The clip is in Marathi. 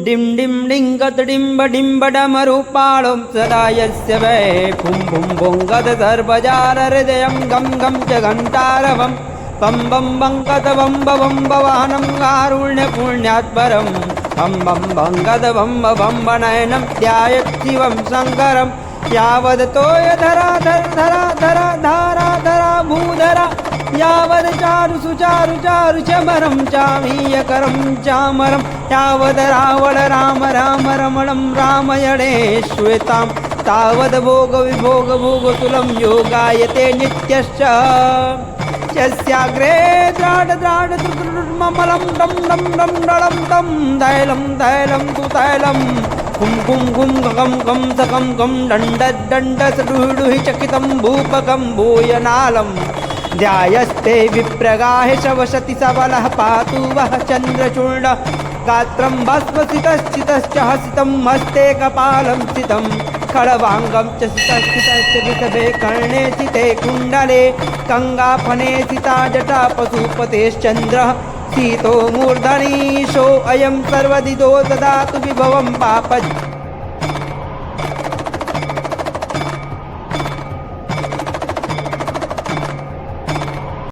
डिं डिं डिंगत डिंब डिंब डमरुपाळं सदा यस्य वै पुं पुं पुंगत सर्वजार हृदयं गं गं च घण्टारवं पं बं बंगत बं बं वाहनं कारुण्य पुण्यात्परं बं बं बंगत बं बं नयनं ध्यायत् शिवं शङ्करं यावदतोय धरा धर धरा धरा धारा धरा भूधरा यावद चारु सुचारु चारु चमरं चामीयकरं चामरं यावद रावण राम राम रमणं रामयणे श्वेतां तावद भोग विभोग भोगतुलं योगायते नित्यश्च यस्याग्रे द्राड द्राड ममलं डं डं डं डलं तं दैलं दैलं तु तैलं कुं कुं कुं गं गं सकं गं दण्ड दण्ड सडुडुहि चकितं भूपकं भूयनालं ध्यायस्ते विप्रगाहे शवशति सबलः पातु वः चन्द्रचूर्ण गात्रं भस्मसितश्चितश्च हसितं हस्ते कपालं स्थितं खड्वाङ्गं च सितश्चितश्च वृषभे कर्णे सिते कुण्डले कङ्गाफने सिता जटा पशुपतेश्चन्द्रः सीतो मूर्धनीशो अयं सर्वदिदो ददातु विभवं पापज्